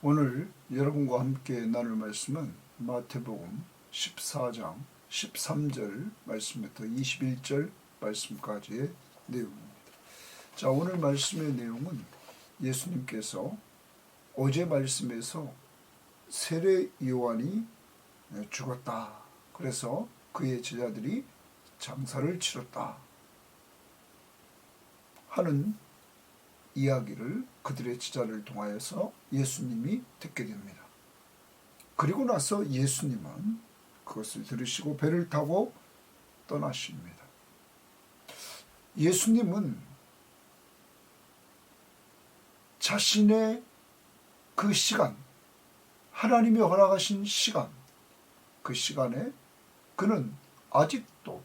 오늘 여러분과 함께 나눌 말씀은 마태복음 14장 13절 말씀부터 21절 말씀까지의 내용입니다. 자, 오늘 말씀의 내용은 예수님께서 어제 말씀에서 세례 요한이 죽었다. 그래서 그의 제자들이 장사를 치렀다 하는 이야기를 그들의 제자를 통하여서 예수님이 듣게 됩니다. 그리고 나서 예수님은 그것을 들으시고 배를 타고 떠나십니다. 예수님은 자신의 그 시간, 하나님이 허락하신 시간, 그 시간에 그는 아직도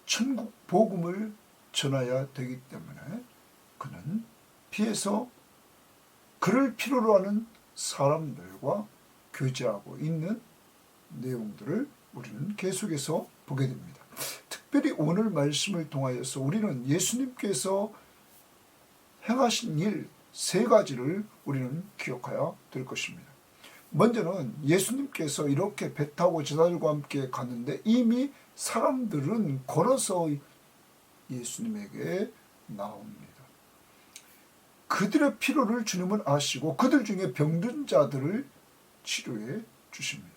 천국 복음을 전해야 되기 때문에 그는 피해서 그를 필요로 하는 사람들과 교제하고 있는 내용들을 우리는 계속해서 보게 됩니다. 특별히 오늘 말씀을 통하여서 우리는 예수님께서 행하신 일 세 가지를 우리는 기억해야 될 것입니다. 먼저는 예수님께서 이렇게 배 타고 제자들과 함께 갔는데 이미 사람들은 걸어서 예수님에게 나옵니다. 그들의 필요를 주님은 아시고 그들 중에 병든 자들을 치료해 주십니다.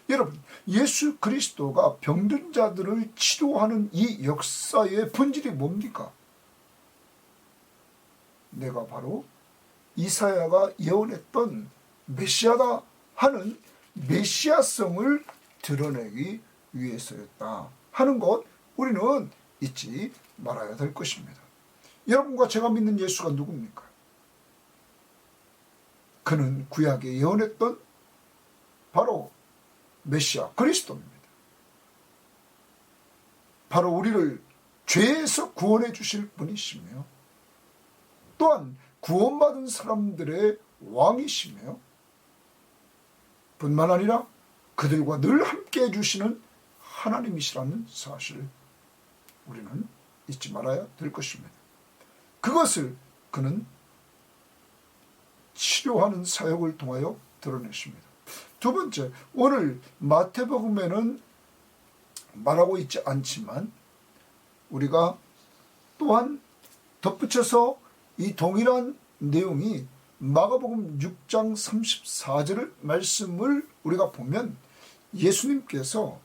여러분, 예수 그리스도가 병든 자들을 치료하는 이 역사의 본질이 뭡니까? 내가 바로 이사야가 예언했던 메시아다 하는 메시아성을 드러내기 위해서였다 하는 것 우리는 잊지 말아야 될 것입니다. 여러분과 제가 믿는 예수가 누굽니까? 그는 구약에 예언했던 바로 메시아 그리스도입니다. 바로 우리를 죄에서 구원해 주실 분이시며 또한 구원받은 사람들의 왕이시며 뿐만 아니라 그들과 늘 함께 해주시는 하나님이시라는 사실을 우리는 잊지 말아야 될 것입니다. 그것을 그는 치료하는 사역을 통하여 드러내십니다. 두 번째, 오늘 마태복음에는 말하고 있지 않지만 우리가 또한 덧붙여서 이 동일한 내용이 마가복음 6장 34절 말씀을 우리가 보면 예수님께서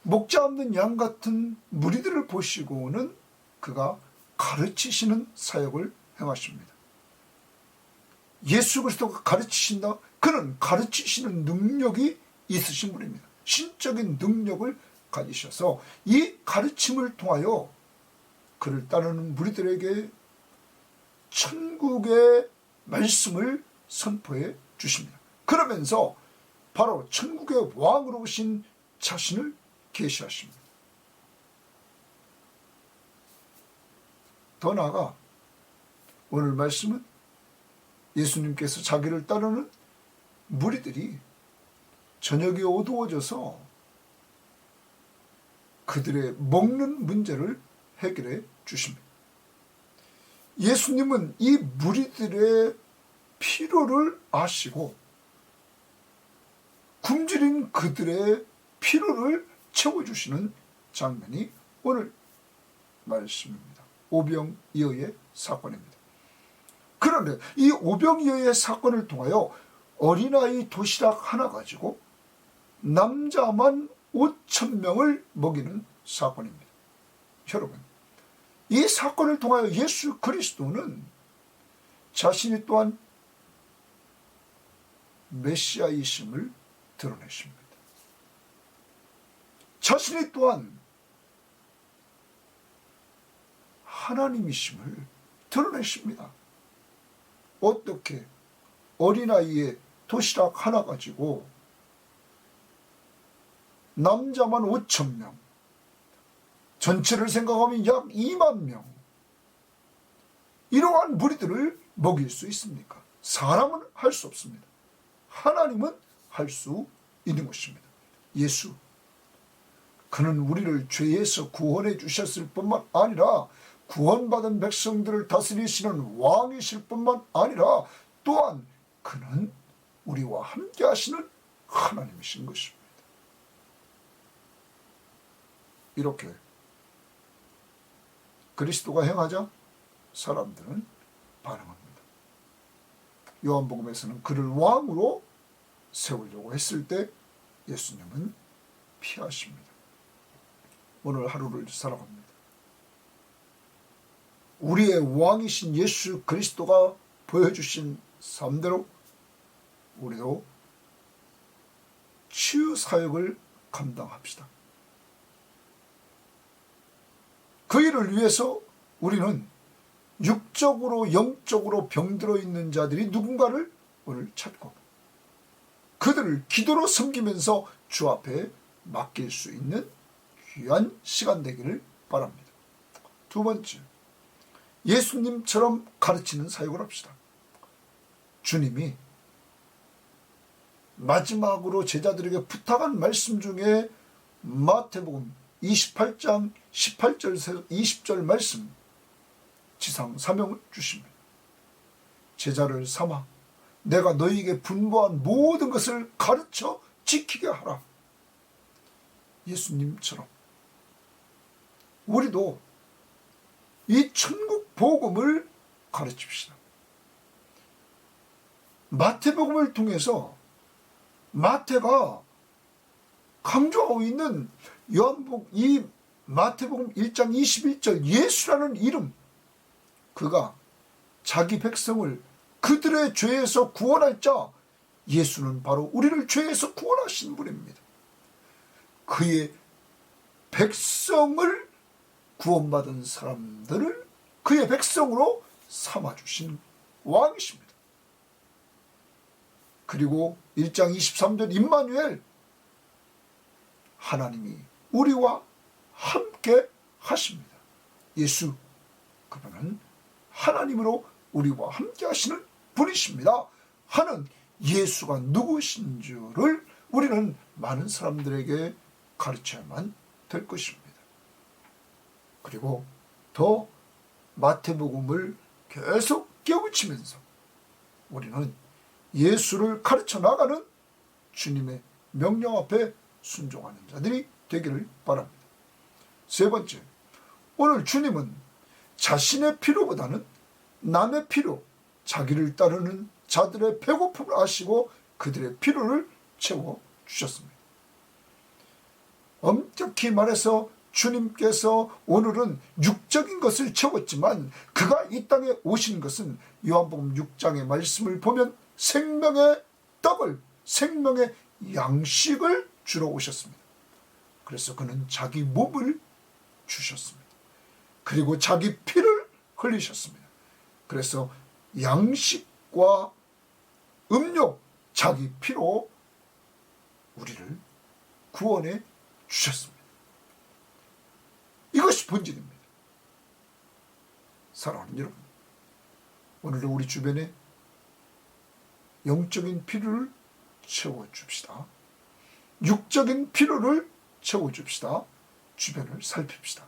목자 없는 양 같은 무리들을 보시고는 그가 가르치시는 사역을 행하십니다. 예수 그리스도가 가르치신다? 그는 가르치시는 능력이 있으신 분입니다. 신적인 능력을 가지셔서 이 가르침을 통하여 그를 따르는 무리들에게 천국의 말씀을 선포해 주십니다. 그러면서 바로 천국의 왕으로 오신 자신을 계시하십니다. 더 나아가 오늘 말씀은 예수님께서 자기를 따르는 무리들이 저녁이 어두워져서 그들의 먹는 문제를 해결해 주십니다. 예수님은 이 무리들의 필요를 아시고 굶주린 그들의 필요를 채워주시는 장면이 오늘 말씀입니다. 오병이어의 사건입니다. 그런데 이 오병이어의 사건을 통하여 어린아이 도시락 하나 가지고 남자만 5,000명을 먹이는 사건입니다. 여러분, 이 사건을 통하여 예수 그리스도는 자신이 또한 메시아이심을 드러내십니다. 자신이 또한 하나님이심을 드러내십니다. 어떻게 어린아이의 도시락 하나 가지고 남자만 5,000명, 전체를 생각하면 약 2만 명, 이러한 무리들을 먹일 수 있습니까? 사람은 할 수 없습니다. 하나님은 할 수 있는 것입니다. 예수, 그는 우리를 죄에서 구원해 주셨을 뿐만 아니라 구원받은 백성들을 다스리시는 왕이실 뿐만 아니라 또한 그는 우리와 함께 하시는 하나님이신 것입니다. 이렇게 그리스도가 행하자 사람들은 반응합니다. 요한복음에서는 그를 왕으로 세우려고 했을 때 예수님은 피하십니다. 오늘 하루를 살아갑니다. 우리의 왕이신 예수 그리스도가 보여주신 삶대로 우리도 치유 사역을 감당합시다. 그 일을 위해서 우리는 육적으로 영적으로 병들어 있는 자들이 누군가를 오늘 찾고 그들을 기도로 섬기면서 주 앞에 맡길 수 있는 귀한 시간 되기를 바랍니다. 두 번째, 예수님처럼 가르치는 사역을 합시다. 주님이 마지막으로 제자들에게 부탁한 말씀 중에 마태복음 28장 18절에서 20절 말씀 지상 사명을 주십니다. 제자를 삼아 내가 너희에게 분부한 모든 것을 가르쳐 지키게 하라. 예수님처럼 우리도 이 천국 복음을 가르칩시다. 마태복음을 통해서 마태가 강조하고 있는 이 마태복음 1장 21절 예수라는 이름, 그가 자기 백성을 그들의 죄에서 구원할 자, 예수는 바로 우리를 죄에서 구원하신 분입니다. 그의 백성을 구원받은 사람들을 그의 백성으로 삼아주신 왕이십니다. 그리고 1장 23절 임마누엘, 하나님이 우리와 함께 하십니다. 예수, 그분은 하나님으로 우리와 함께 하시는 분이십니다 하는 예수가 누구신 줄을 우리는 많은 사람들에게 가르쳐야만 될 것입니다. 그리고 더 마태복음을 계속 깨우치면서 우리는 예수를 가르쳐 나가는 주님의 명령 앞에 순종하는 자들이 되기를 바랍니다. 세 번째, 오늘 주님은 자신의 필요보다는 남의 필요, 자기를 따르는 자들의 배고픔을 아시고 그들의 필요를 채워주셨습니다. 엄격히 말해서 주님께서 오늘은 육적인 것을 채웠지만 그가 이 땅에 오신 것은 요한복음 6장의 말씀을 보면 생명의 떡을, 생명의 양식을 주러 오셨습니다. 그래서 그는 자기 몸을 주셨습니다. 그리고 자기 피를 흘리셨습니다. 그래서 양식과 음료, 자기 피로 우리를 구원해 주셨습니다. 이것이 본질입니다. 사랑하는 여러분, 오늘도 우리 주변에 영적인 필요를 채워줍시다. 육적인 필요를 채워줍시다. 주변을 살핍시다.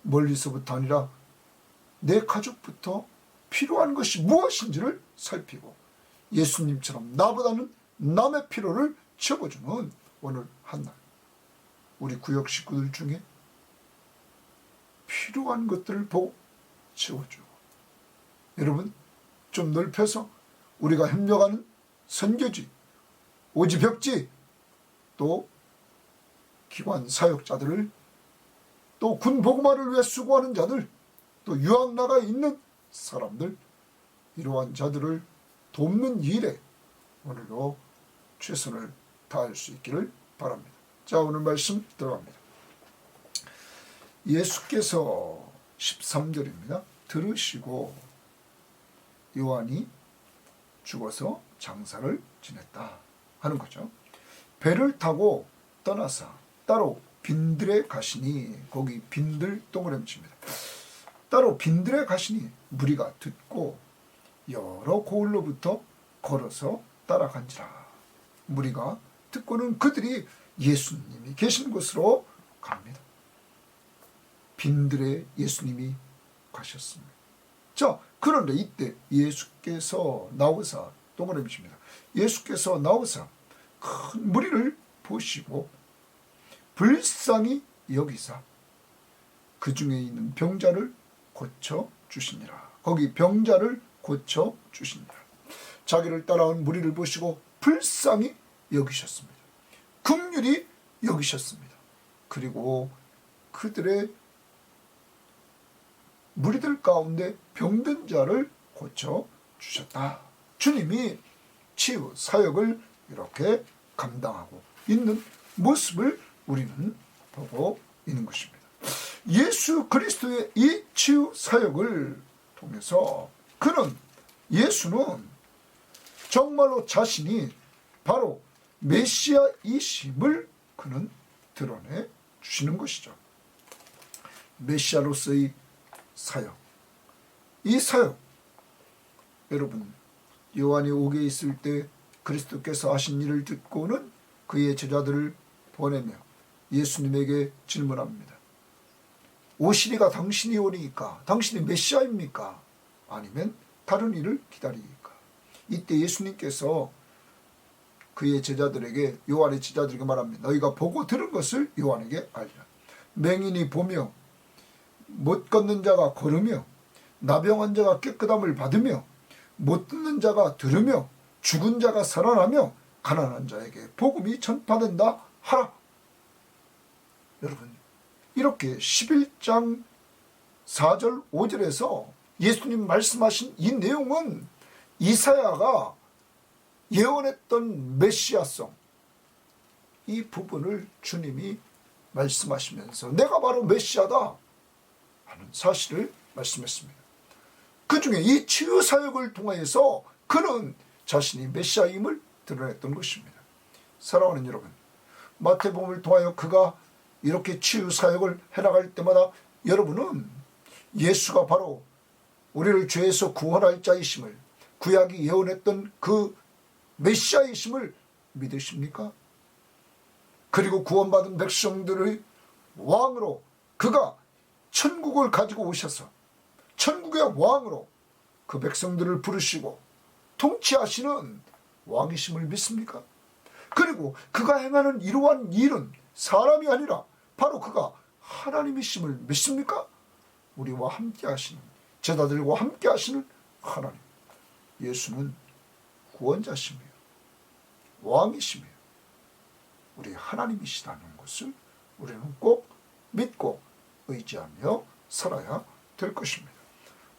멀리서부터 아니라 내 가족부터 필요한 것이 무엇인지를 살피고 예수님처럼 나보다는 남의 필요를 채워주는 오늘 한날, 우리 구역 식구들 중에 필요한 것들을 보고 채워주고, 여러분 좀 넓혀서 우리가 협력하는 선교지, 오지벽지, 또 기관 사역자들을, 또 군복음화를 위해 수고하는 자들, 또 유학 나가 있는 사람들, 이러한 자들을 돕는 일에 오늘도 최선을 다할 수 있기를 바랍니다. 자, 오늘 말씀 들어갑니다. 예수께서 13절입니다. 들으시고 요한이 죽어서 장사를 지냈다 하는 거죠. 배를 타고 떠나사 따로 빈들에 가시니, 거기 빈들 동그라미입니다. 따로 빈들에 가시니 무리가 듣고 여러 고을로부터 걸어서 따라간지라. 무리가 듣고는 그들이 예수님이 계신 곳으로 갑니다. 빈들에 예수님이 가셨습니다. 자, 그런데 이때 예수께서 나오사 동그라미십니다. 예수께서 나오사 큰 무리를 보시고 불쌍히 여기사 그 중에 있는 병자를 고쳐 주시니라. 거기 병자를 고쳐 주시니라. 자기를 따라온 무리를 보시고 불쌍히 여기셨습니다. 긍휼히 여기셨습니다. 그리고 그들의 무리들 가운데 병든 자를 고쳐 주셨다. 주님이 치유 사역을 이렇게 감당하고 있는 모습을 우리는 보고 있는 것입니다. 예수 그리스도의 이 치유 사역을 통해서 예수는 정말로 자신이 바로 메시아이심을 그는 드러내 주시는 것이죠. 메시아로서의 사역, 이 사역, 여러분 요한이 옥에 있을 때 그리스도께서 하신 일을 듣고는 그의 제자들을 보내며 예수님에게 질문합니다. 오시리가 당신이 오니까 당신이 메시아입니까? 아니면 다른 일을 기다리니까? 이때 예수님께서 그의 제자들에게, 요한의 제자들에게 말합니다. 너희가 보고 들은 것을 요한에게 알리라. 맹인이 보며 못 걷는 자가 걸으며 나병한 자가 깨끗함을 받으며 못 듣는 자가 들으며 죽은 자가 살아나며 가난한 자에게 복음이 전파된다 하라. 여러분, 이렇게 11장 4절 5절에서 예수님 말씀하신 이 내용은 이사야가 예언했던 메시아성, 이 부분을 주님이 말씀하시면서 내가 바로 메시아다 하는 사실을 말씀했습니다. 그 중에 이 치유 사역을 통하여서 그는 자신이 메시아임을 드러냈던 것입니다. 사랑하는 여러분, 마태복음을 통하여 그가 이렇게 치유 사역을 해나갈 때마다 여러분은 예수가 바로 우리를 죄에서 구원할 자이심을, 구약이 예언했던 그 메시아이심을 믿으십니까? 그리고 구원받은 백성들의 왕으로 그가 천국을 가지고 오셔서 천국의 왕으로 그 백성들을 부르시고 통치하시는 왕이심을 믿습니까? 그리고 그가 행하는 이러한 일은 사람이 아니라 바로 그가 하나님이심을 믿습니까? 우리와 함께 하시는, 제자들과 함께 하시는 하나님, 예수는 구원자시며 왕이시며 우리 하나님이시라는 것을 우리는 꼭 믿고 의지하며 살아야 될 것입니다.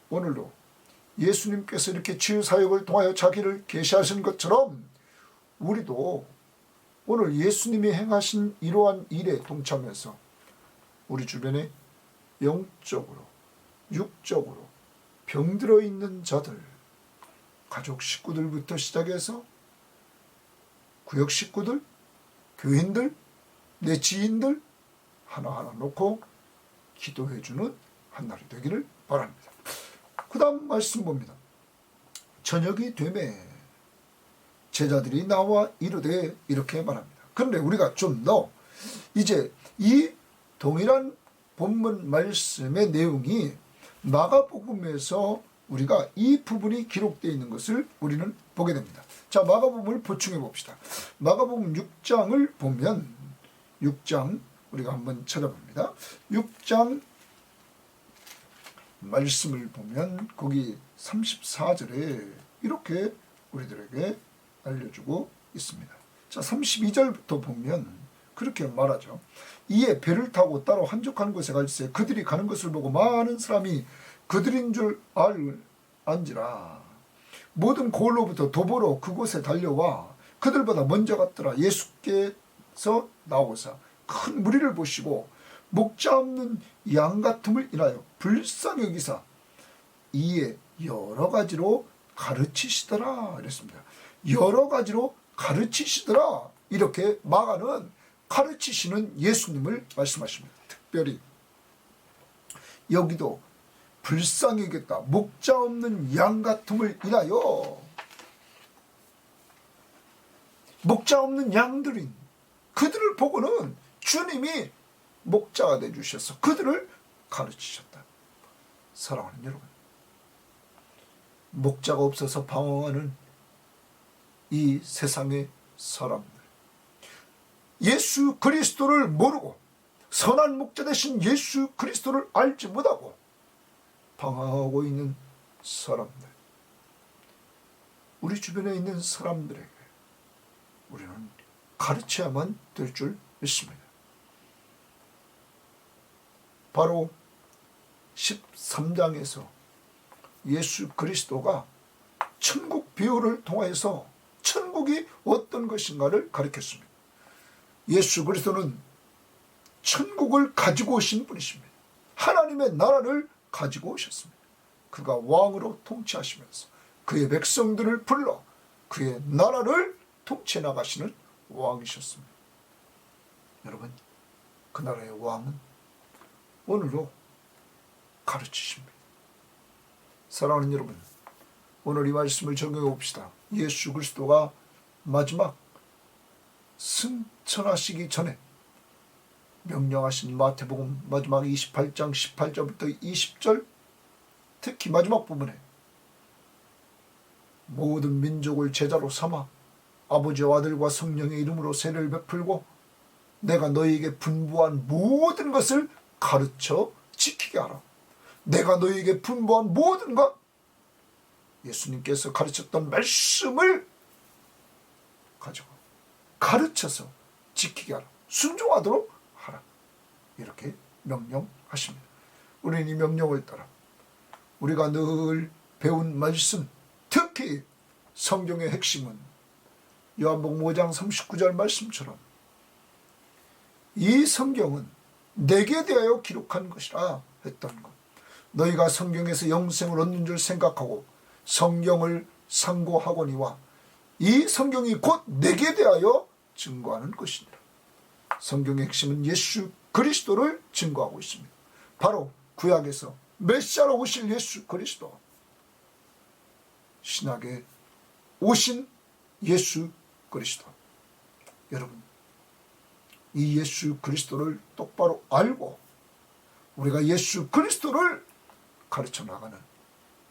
오늘도 예수님께서 이렇게 치유사역을 통하여 자기를 계시하신 것처럼 우리도 오늘 예수님이 행하신 이러한 일에 동참해서 우리 주변에 영적으로, 육적으로 병들어 있는 자들, 가족 식구들부터 시작해서 구역 식구들, 교인들, 내 지인들 하나하나 놓고 기도해주는 한 날이 되기를 바랍니다. 그 다음 말씀 봅니다. 저녁이 되매 제자들이 나와 이르되 이렇게 말합니다. 그런데 우리가 좀 더 이제 이 동일한 본문 말씀의 내용이 마가복음에서 우리가 이 부분이 기록되어 있는 것을 우리는 보게 됩니다. 자, 마가복음을 보충해 봅시다. 마가복음 6장을 보면 6장 우리가 한번 찾아봅니다. 6장 말씀을 보면 거기 34절에 이렇게 우리들에게 알려주고 있습니다. 자, 32절부터 보면 그렇게 말하죠. 이에 배를 타고 따로 한적한 곳에 갈새 그들이 가는 것을 보고 많은 사람이 그들인 줄 안지라. 모든 고을로부터 도보로 그곳에 달려와 그들보다 먼저 갔더라. 예수께서 나오사 큰 무리를 보시고 목자 없는 양 같음을 인하여 불쌍히 여기사 이에 여러 가지로 가르치시더라 이랬습니다. 여러 가지로 가르치시더라. 이렇게 마가는 가르치시는 예수님을 말씀하십니다. 특별히 여기도 불쌍히 여겼다. 목자 없는 양 같음을 인하여 목자 없는 양들인 그들을 보고는 주님이 목자가 되주셔서 그들을 가르치셨다. 사랑하는 여러분, 목자가 없어서 방황하는 이 세상의 사람들, 예수 그리스도를 모르고 선한 목자 되신 예수 그리스도를 알지 못하고 방황하고 있는 사람들, 우리 주변에 있는 사람들에게 우리는 가르쳐야만 될 줄 믿습니다. 바로 13장에서 예수 그리스도가 천국 비유를 통해서 천국이 어떤 것인가를 가르쳤습니다. 예수 그리스도는 천국을 가지고 오신 분이십니다. 하나님의 나라를 가지고 오셨습니다. 그가 왕으로 통치하시면서 그의 백성들을 불러 그의 나라를 통치 나가시는 왕이셨습니다. 여러분, 그 나라의 왕은 오늘도 가르치십니다. 사랑하는 여러분, 오늘 이 말씀을 적용해 봅시다. 예수 그리스도가 마지막 승천하시기 전에 명령하신 마태복음 마지막 28장 18절부터 20절, 특히 마지막 부분에 모든 민족을 제자로 삼아 아버지와 아들과 성령의 이름으로 세례를 베풀고 내가 너희에게 분부한 모든 것을 가르쳐 지키게 하라. 내가 너희에게 분부한 모든 것, 예수님께서 가르쳤던 말씀을 가지고 가르쳐서 지키게 하라. 순종하도록 하라. 이렇게 명령하십니다. 우리는 이 명령을 따라 우리가 늘 배운 말씀, 특히 성경의 핵심은 요한복음 5장 39절 말씀처럼 이 성경은 내게 대하여 기록한 것이라 했던 것. 너희가 성경에서 영생을 얻는 줄 생각하고 성경을 상고하거니와 이 성경이 곧 내게 대하여 증거하는 것이니라. 성경의 핵심은 예수 그리스도를 증거하고 있습니다. 바로 구약에서 메시아로 오실 예수 그리스도, 신약에 오신 예수 그리스도. 여러분, 이 예수 그리스도를 똑바로 알고 우리가 예수 그리스도를 가르쳐 나가는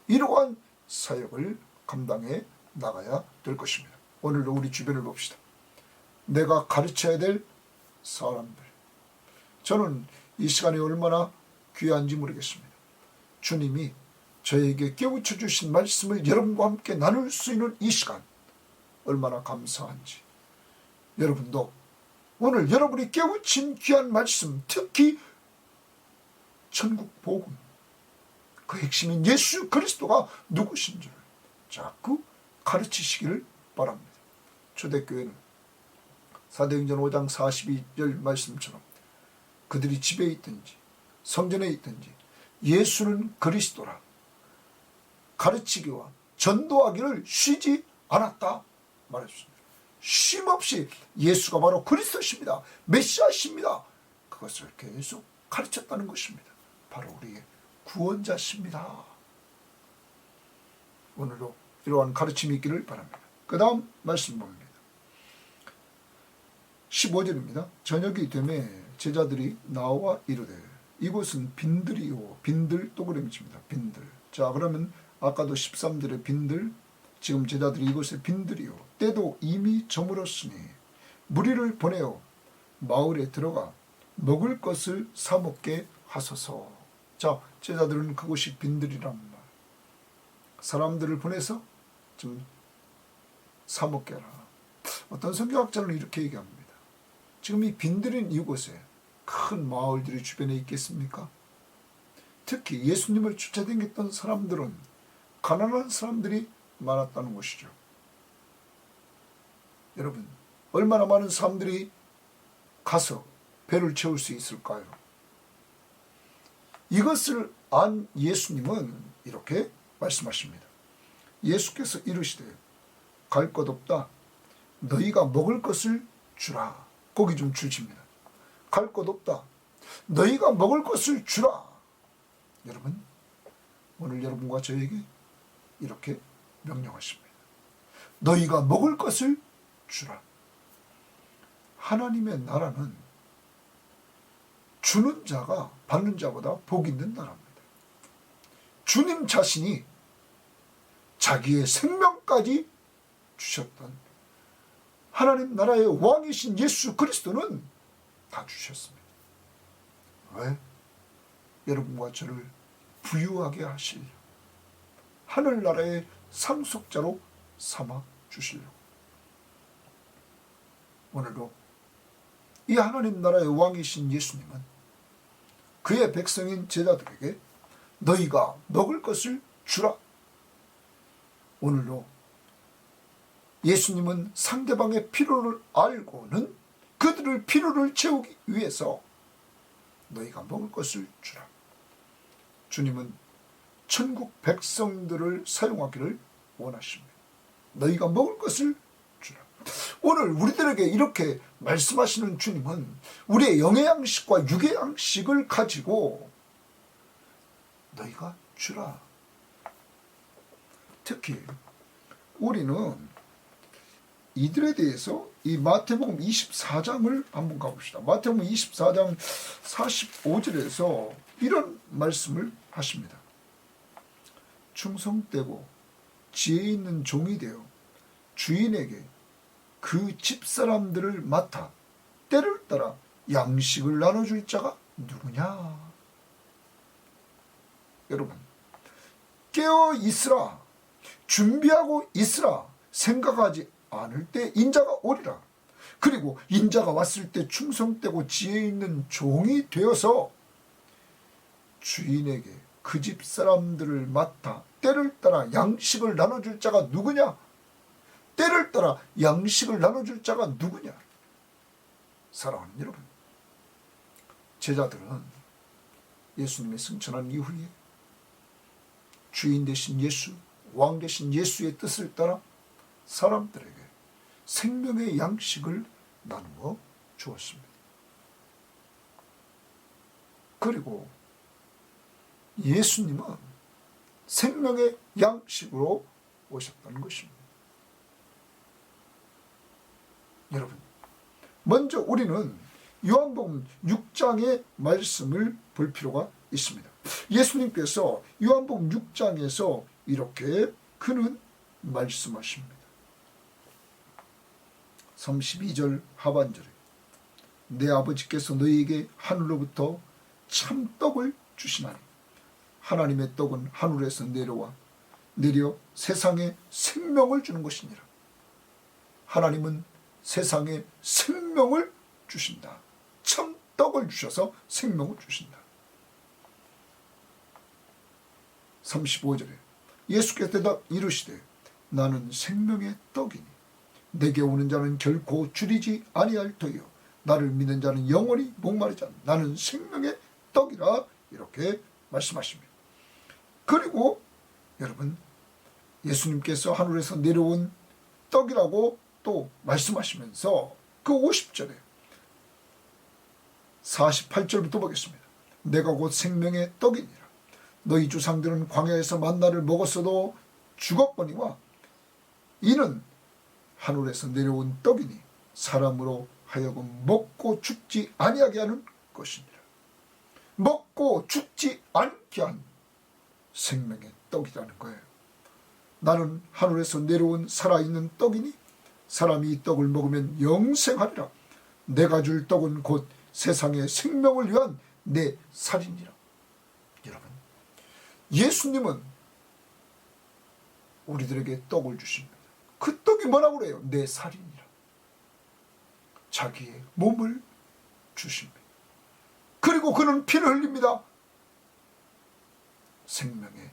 이러한 사역을 감당해 나가야 될 것입니다. 오늘도 우리 주변을 봅시다. 내가 가르쳐야 될 사람들. 저는 이 시간이 얼마나 귀한지 모르겠습니다. 주님이 저에게 깨우쳐 주신 말씀을 여러분과 함께 나눌 수 있는 이 시간, 얼마나 감사한지. 여러분도 오늘 여러분이 깨우친 귀한 말씀, 특히 천국 복음, 그 핵심인 예수 그리스도가 누구신지를 자꾸 가르치시기를 바랍니다. 초대교회는 사도행전 5장 42절 말씀처럼 그들이 집에 있든지 성전에 있든지 예수는 그리스도라 가르치기와 전도하기를 쉬지 않았다 말했습니다. 쉼없이 예수가 바로 그리스도십니다. 메시아십니다. 그것을 계속 가르쳤다는 것입니다. 바로 우리의 구원자십니다. 오늘도 이러한 가르침이 있기를 바랍니다. 그 다음 말씀 봅니다. 15절입니다. 저녁이 되매 제자들이 나와 이르되 이곳은 빈들이요. 빈들 또그림입니다. 빈들. 자, 그러면 아까도 13절에 빈들, 지금 제자들이 이곳에 빈들이요. 때도 이미 저물었으니 무리를 보내어 마을에 들어가 먹을 것을 사 먹게 하소서. 자, 제자들은 그곳이 빈들이란 말. 사람들을 보내서 좀 사 먹게 하라. 어떤 성경학자는 이렇게 얘기합니다. 지금 이 빈들인 이곳에 큰 마을들이 주변에 있겠습니까? 특히 예수님을 쫓아다녔던 사람들은 가난한 사람들이 많았다는 것이죠. 여러분, 얼마나 많은 사람들이 가서 배를 채울 수 있을까요? 이것을 안 예수님은 이렇게 말씀하십니다. 예수께서 이르시되 갈 것 없다. 너희가 먹을 것을 주라. 고기 좀 주십니다. 갈 것 없다. 너희가 먹을 것을 주라. 여러분, 오늘 여러분과 저에게 이렇게 명령하십니다. 너희가 먹을 것을 주라. 하나님의 나라는 주는 자가 받는 자보다 복 있는 나라입니다. 주님 자신이 자기의 생명까지 주셨던 하나님 나라의 왕이신 예수 그리스도는 다 주셨습니다. 왜? 여러분과 저를 부유하게 하시려고, 하늘나라의 상속자로 삼아 주시려고. 오늘도 이 하나님 나라의 왕이신 예수님은 그의 백성인 제자들에게 너희가 먹을 것을 주라. 오늘도 예수님은 상대방의 필요를 알고는 그들의 필요를 채우기 위해서 너희가 먹을 것을 주라. 주님은 천국 백성들을 사용하기를 원하십니다. 너희가 먹을 것을 주라. 오늘 우리들에게 이렇게 말씀하시는 주님은 우리의 영의 양식과 육의 양식을 가지고 너희가 주라. 특히 우리는 이들에 대해서 이 마태복음 24장을 한번 가봅시다. 마태복음 24장 45절에서 이런 말씀을 하십니다. 충성되고 지혜 있는 종이 되어 주인에게 그 집사람들을 맡아 때를 따라 양식을 나눠줄 자가 누구냐? 여러분, 깨어 있으라, 준비하고 있으라, 생각하지 않을 때 인자가 오리라. 그리고 인자가 왔을 때 충성되고 지혜 있는 종이 되어서 주인에게 그 집 사람들을 맡아 때를 따라 양식을 나눠줄 자가 누구냐? 때를 따라 양식을 나눠줄 자가 누구냐? 사랑하는 여러분, 제자들은 예수님의 승천한 이후에 주인 되신 예수, 왕 되신 예수의 뜻을 따라 사람들에게 생명의 양식을 나누어 주었습니다. 그리고 예수님은 생명의 양식으로 오셨다는 것입니다. 여러분, 먼저 우리는 요한복음 6장의 말씀을 볼 필요가 있습니다. 예수님께서 요한복음 6장에서 이렇게 그는 말씀하십니다. 32절 하반절에 내 아버지께서 너희에게 하늘로부터 참떡을 주시나니 하나님의 떡은 하늘에서 내려 세상에 생명을 주는 것이니라. 하나님은 세상에 생명을 주신다. 참떡을 주셔서 생명을 주신다. 35절에 예수께서 대답 이르시되 나는 생명의 떡이니 내게 오는 자는 결코 줄이지 아니할 터이요 나를 믿는 자는 영원히 목마르지 않는 나는 생명의 떡이라 이렇게 말씀하십니다. 그리고 여러분, 예수님께서 하늘에서 내려온 떡이라고 또 말씀하시면서 그 50절에 48절부터 보겠습니다. 내가 곧 생명의 떡이니라. 너희 조상들은 광야에서 만나를 먹었어도 죽었거니와 이는 하늘에서 내려온 떡이니 사람으로 하여금 먹고 죽지 아니하게 하는 것이니라. 먹고 죽지 않게 한 생명의 떡이라는 거예요. 나는 하늘에서 내려온 살아있는 떡이니 사람이 이 떡을 먹으면 영생하리라. 내가 줄 떡은 곧 세상의 생명을 위한 내 살이니라. 여러분, 예수님은 우리들에게 떡을 주십니다. 그 떡이 뭐라고 그래요? 내 살이니라. 자기의 몸을 주십니다. 그리고 그는 피를 흘립니다. 생명의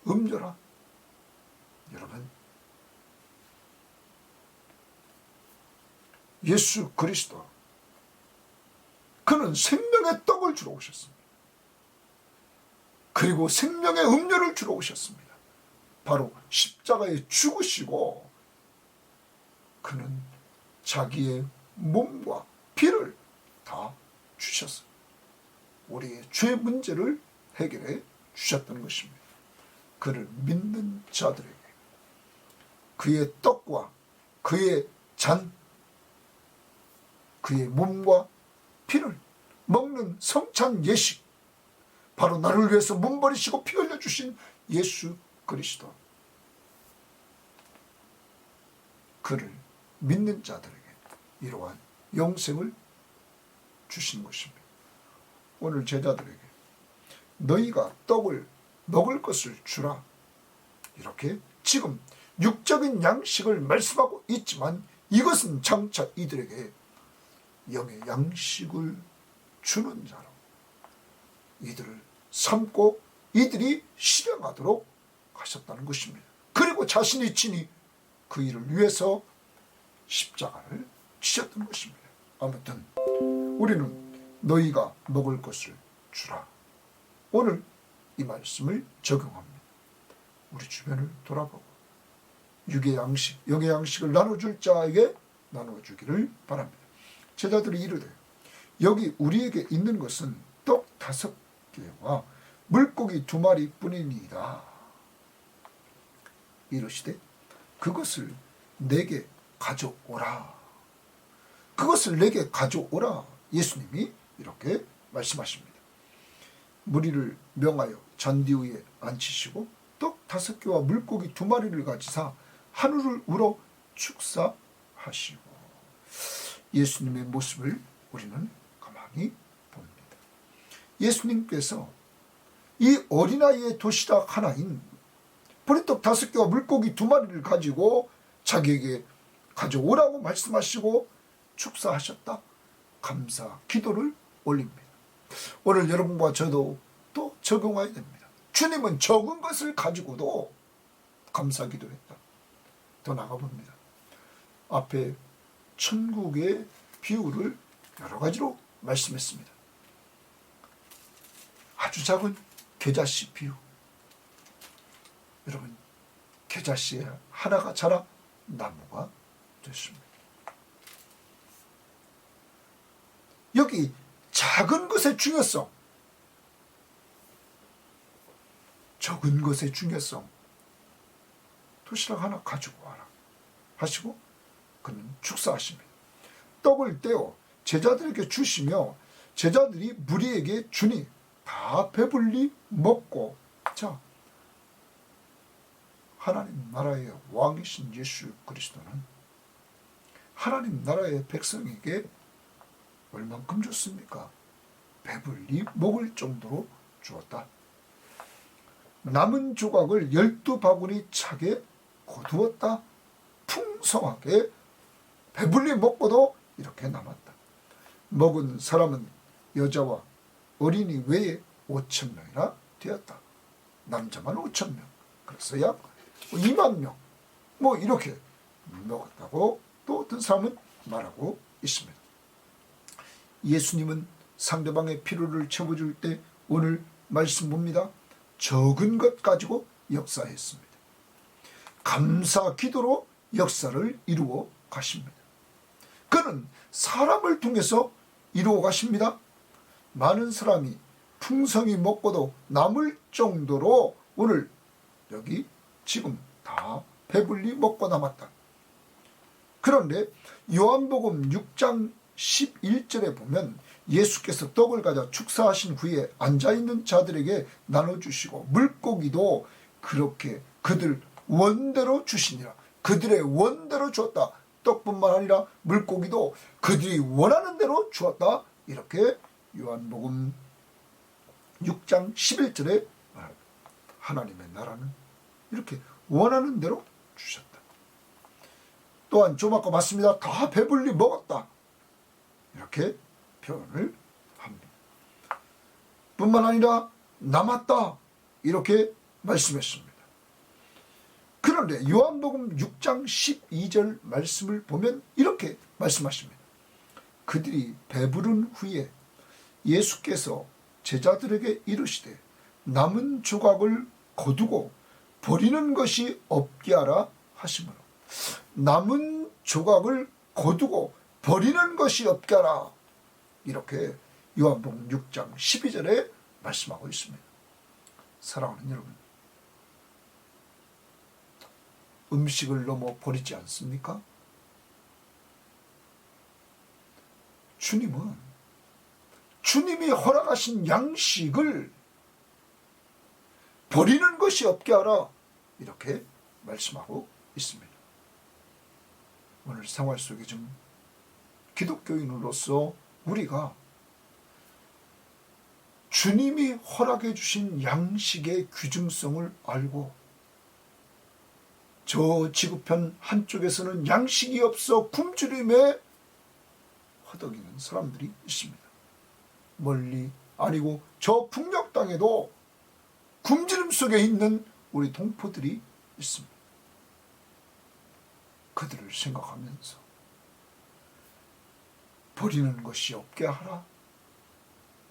음료라. 여러분, 예수 그리스도 그는 생명의 떡을 주러 오셨습니다. 그리고 생명의 음료를 주러 오셨습니다. 바로 십자가에 죽으시고 그는 자기의 몸과 피를 다 주셨어요. 우리의 죄 문제를 해결해 주셨다는 것입니다. 그를 믿는 자들에게 그의 떡과 그의 잔, 그의 몸과 피를 먹는 성찬 예식, 바로 나를 위해서 몸 버리시고 피 흘려주신 예수 그리스도, 그를 믿는 자들에게 이러한 영생을 주신 것입니다. 오늘 제자들에게 너희가 떡을 먹을 것을 주라. 이렇게 지금 육적인 양식을 말씀하고 있지만 이것은 장차 이들에게 영의 양식을 주는 자로 이들을 삼고 이들이 실행하도록 하셨다는 것입니다. 그리고 자신이 친히 그 일을 위해서 십자가를 지셨던 것입니다. 아무튼 우리는 너희가 먹을 것을 주라. 오늘 이 말씀을 적용합니다. 우리 주변을 돌아보고 육의 양식, 영의 양식을 나눠줄 자에게 나눠주기를 바랍니다. 제자들이 이르되 여기 우리에게 있는 것은 떡 5개와 물고기 2마리 뿐이니이다. 이르시되 그것을 내게 가져오라. 그것을 내게 가져오라. 예수님이 이렇게 말씀하십니다. 무리를 명하여 잔디 위에 앉히시고 떡 5개와 물고기 2마리를 가지사 하늘을 우러 축사하시고. 예수님의 모습을 우리는 가만히 봅니다. 예수님께서 이 어린아이의 도시락 하나인 보리떡 5개와 물고기 2마리를 가지고 자기에게 가져오라고 말씀하시고 축사하셨다. 감사 기도를 올립니다. 오늘 여러분과 저도 또 적용해야 됩니다. 주님은 적은 것을 가지고도 감사 기도했다. 더 나가봅니다. 앞에 천국의 비유를 여러 가지로 말씀했습니다. 아주 작은 겨자씨 비유. 여러분, 겨자씨 하나가 자라 나무가 됐습니다. 여기 작은 것의 중요성, 적은 것의 중요성, 도시락 하나 가지고 와라 하시고 그는 축사하십니다. 떡을 떼어 제자들에게 주시며 제자들이 무리에게 주니 다 배불리 먹고. 자, 하나님 나라의 왕이신 예수 그리스도는 하나님 나라의 백성에게 얼만큼 줬습니까? 배불리 먹을 정도로 주었다. 남은 조각을 12바구니 차게 거두었다. 풍성하게 배불리 먹고도 이렇게 남았다. 먹은 사람은 여자와 어린이 외에 5,000명이나 되었다. 남자만 5,000명. 그래서 약 2만 명. 이렇게 먹었다고 또 어떤 사람은 말하고 있습니다. 예수님은 상대방의 필요를 채워줄 때 오늘 말씀 봅니다. 적은 것 가지고 역사했습니다. 감사 기도로 역사를 이루어 가십니다. 그는 사람을 통해서 이루어 가십니다. 많은 사람이 풍성히 먹고도 남을 정도로 오늘 여기 지금 다 배불리 먹고 남았다. 그런데 요한복음 6장 11절에 보면 예수께서 떡을 가져 축사하신 후에 앉아있는 자들에게 나눠주시고 물고기도 그렇게 그들 원대로 주시니라. 그들의 원대로 주었다. 떡뿐만 아니라 물고기도 그들이 원하는 대로 주었다. 이렇게 요한복음 6장 11절에 말합니다. 하나님의 나라는 이렇게 원하는 대로 주셨다. 또한 좀 아까 봤습니다. 다 배불리 먹었다. 이렇게 표현을 합니다. 뿐만 아니라 남았다. 이렇게 말씀했습니다. 그런데 요한복음 6장 12절 말씀을 보면 이렇게 말씀하십니다. 그들이 배부른 후에 예수께서 제자들에게 이르시되 남은 조각을 거두고 버리는 것이 없게 하라 하시므로. 남은 조각을 거두고 버리는 것이 없게 하라. 이렇게 요한복음 6장 12절에 말씀하고 있습니다. 사랑하는 여러분, 음식을 넘어 버리지 않습니까? 주님은 주님이 허락하신 양식을 버리는 것이 없게 하라. 이렇게 말씀하고 있습니다. 오늘 생활 속에 좀 기독교인으로서 우리가 주님이 허락해 주신 양식의 귀중성을 알고 저 지구편 한쪽에서는 양식이 없어 굶주림에 허덕이는 사람들이 있습니다. 멀리 아니고 저 북녘 땅에도 굶주림 속에 있는 우리 동포들이 있습니다. 그들을 생각하면서 버리는 것이 없게 하라.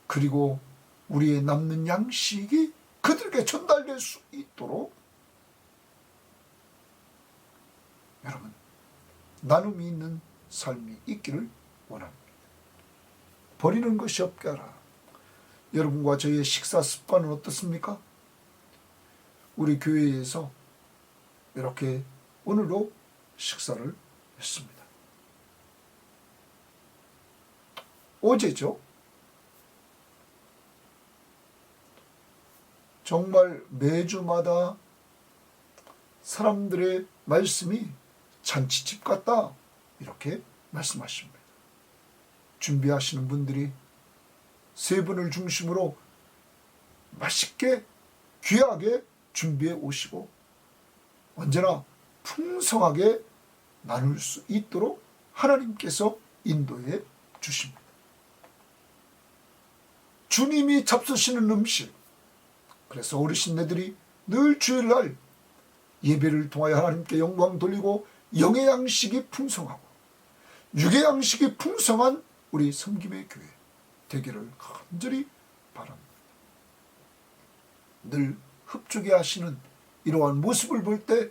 그리고 우리의 남는 양식이 그들에게 전달될 수 있도록 여러분 나눔이 있는 삶이 있기를 원합니다. 버리는 것이 없게 하라. 여러분과 저희의 식사 습관은 어떻습니까? 우리 교회에서 이렇게 오늘도 식사를 했습니다. 어제죠. 정말 매주마다 사람들의 말씀이 잔치집 같다 이렇게 말씀하십니다. 준비하시는 분들이 세 분을 중심으로 맛있게 귀하게 준비해 오시고 언제나 풍성하게 나눌 수 있도록 하나님께서 인도해 주십니다. 주님이 잡수시는 음식, 그래서 어르신네들이 늘 주일날 예배를 통하여 하나님께 영광 돌리고 영의 양식이 풍성하고 육의 양식이 풍성한 우리 섬김의 교회 되기를 간절히 바랍니다. 늘 흡족해 하시는 이러한 모습을 볼 때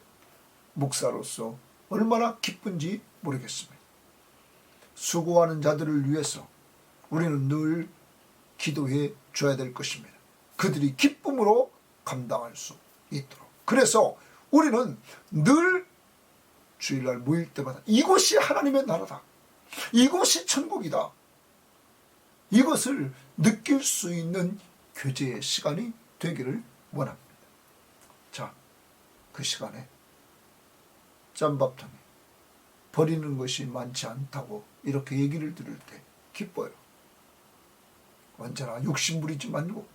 목사로서 얼마나 기쁜지 모르겠습니다. 수고하는 자들을 위해서 우리는 늘 기도해 줘야 될 것입니다. 그들이 기쁨으로 감당할 수 있도록. 그래서 우리는 늘 주일날 모일 때마다 이곳이 하나님의 나라다. 이곳이 천국이다. 이것을 느낄 수 있는 교제의 시간이 되기를 원합니다. 자, 그 시간에 짬밥통에 버리는 것이 많지 않다고 이렇게 얘기를 들을 때 기뻐요. 언제나 욕심 부리지 말고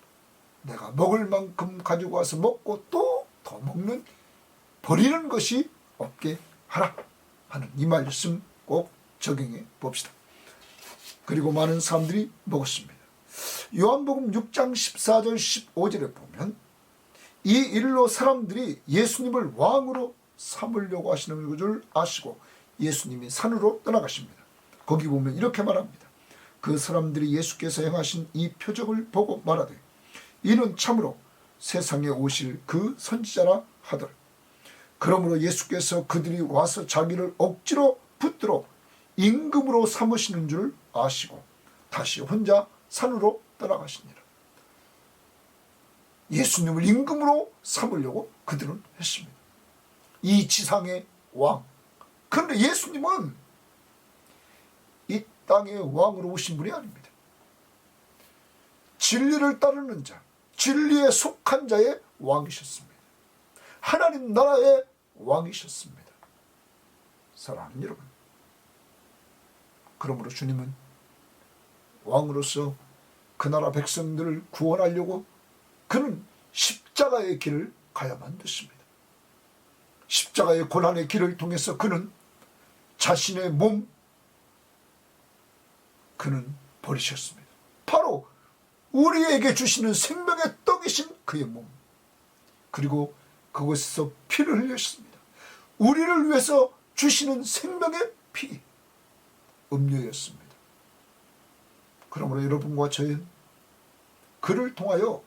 내가 먹을 만큼 가지고 와서 먹고 또 더 먹는 버리는 것이 없게 하라 하는 이 말씀 꼭 적용해 봅시다. 그리고 많은 사람들이 먹었습니다. 요한복음 6장 14절 15절에 보면 이 일로 사람들이 예수님을 왕으로 삼으려고 하시는 줄 아시고 예수님이 산으로 떠나가십니다. 거기 보면 이렇게 말합니다. 그 사람들이 예수께서 행하신 이 표적을 보고 말하되 이는 참으로 세상에 오실 그 선지자라 하더라. 그러므로 예수께서 그들이 와서 자기를 억지로 붙들어 임금으로 삼으시는 줄 아시고 다시 혼자 산으로 떠나가시니라. 예수님을 임금으로 삼으려고 그들은 했습니다. 이 지상의 왕. 그런데 예수님은 이 땅의 왕으로 오신 분이 아닙니다. 진리를 따르는 자, 진리에 속한 자의 왕이셨습니다. 하나님 나라의 왕이셨습니다. 사랑하는 여러분, 그러므로 주님은 왕으로서 그 나라 백성들을 구원하려고 그는 십자가의 길을 가야만 됐습니다. 십자가의 고난의 길을 통해서 그는 자신의 몸 그는 버리셨습니다. 바로 우리에게 주시는 생명의 떡이신 그의 몸, 그리고 그곳에서 피를 흘렸습니다. 우리를 위해서 주시는 생명의 피, 음료였습니다. 그러므로 여러분과 저희는 그를 통하여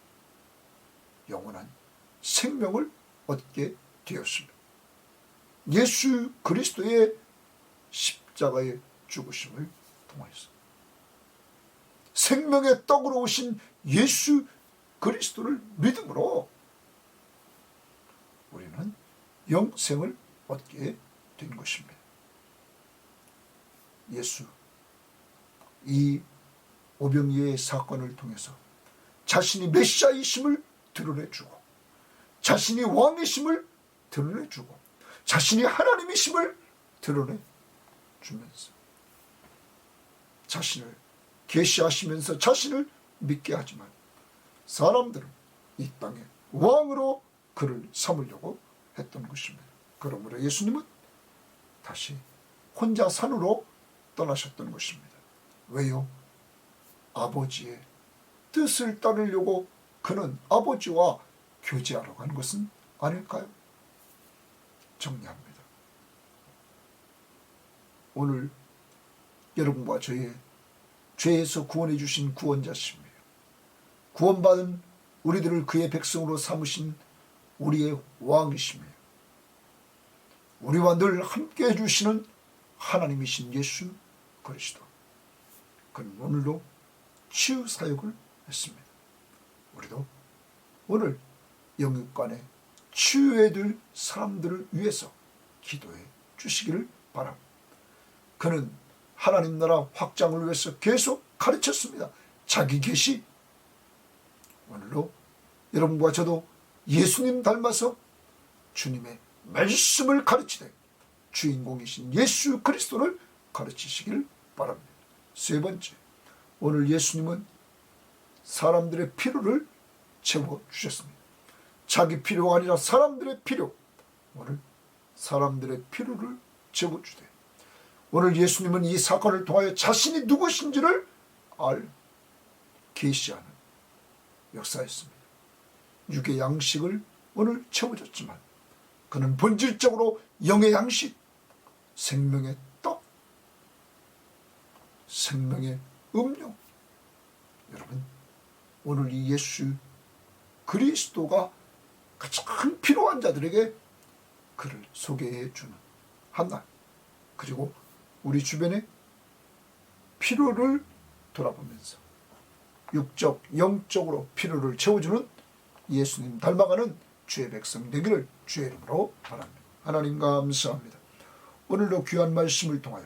영원한 생명을 얻게 되었습니다. 예수 그리스도의 십자가의 죽으심을 통하여서 생명의 떡으로 오신 예수 그리스도를 믿음으로 우리는 영생을 얻게 된 것입니다. 예수 이 오병이어의 사건을 통해서 자신이 메시아이심을 드러내주고 자신이 왕이심을 드러내주고 자신이 하나님이심을 드러내 주면서 자신을 계시하시면서 자신을 믿게 하지만 사람들은 이 땅에 왕으로 그를 삼으려고 했던 것입니다. 그러므로 예수님은 다시 혼자 산으로 떠나셨던 것입니다. 왜요? 아버지의 뜻을 따르려고 그는 아버지와 교제하러 간 것은 아닐까요? 정리합니다. 오늘 여러분과 저의 죄에서 구원해 주신 구원자시며 구원받은 우리들을 그의 백성으로 삼으신 우리의 왕이시며 우리와 늘 함께 해주시는 하나님이신 예수 그리스도. 그는 오늘도 치유 사역을 했습니다. 우리도 오늘 영육간에 치유해야 될 사람들을 위해서 기도해 주시기를 바랍니다. 그는 하나님 나라 확장을 위해서 계속 가르쳤습니다. 자기 계시. 오늘도 여러분과 저도 예수님 닮아서 주님의 말씀을 가르치되 주인공이신 예수 그리스도를 가르치시길 바랍니다. 세 번째, 오늘 예수님은 사람들의 필요를 채워주셨습니다. 자기 필요가 아니라 사람들의 필요. 오늘 사람들의 필요를 채워주되 오늘 예수님은 이 사건을 통하여 자신이 누구신지를 계시하는 역사였습니다. 육의 양식을 오늘 채워줬지만 그는 본질적으로 영의 양식, 생명의 떡, 생명의 음료. 여러분, 오늘 이 예수 그리스도가 가장 필요한 자들에게 그를 소개해 주는 한날, 그리고 우리 주변의 필요를 돌아보면서 육적, 영적으로 필요를 채워주는 예수님 닮아가는 주의 백성 되기를 주의 이름으로 바랍니다. 하나님 감사합니다. 오늘도 귀한 말씀을 통하여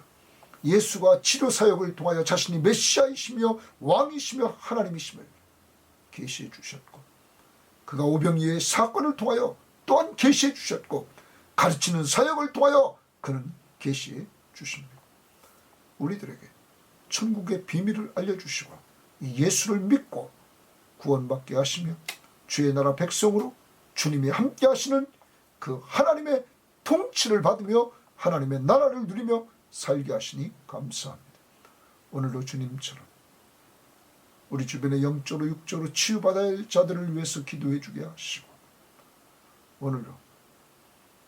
예수가 치료사역을 통하여 자신이 메시아이시며 왕이시며 하나님이심을 계시해 주셨고 그가 오병이의 사건을 통하여 또한 계시해 주셨고 가르치는 사역을 통하여 그는 계시해 주십니다. 우리들에게 천국의 비밀을 알려주시고 이 예수를 믿고 구원받게 하시며 주의 나라 백성으로 주님이 함께 하시는 그 하나님의 통치를 받으며 하나님의 나라를 누리며 살게 하시니 감사합니다. 오늘도 주님처럼 우리 주변의 영적으로 육적으로 치유받아야 할 자들을 위해서 기도해 주게 하시고 오늘도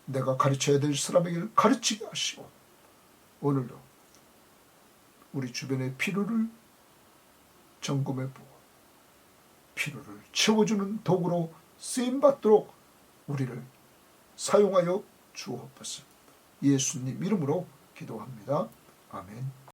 내가 가르쳐야 될 사람에게 가르치게 하시고 오늘도 우리 주변의 필요를 점검해보고 필요를 채워주는 도구로 쓰임받도록 우리를 사용하여 주옵소서. 예수님 이름으로 기도합니다. 아멘.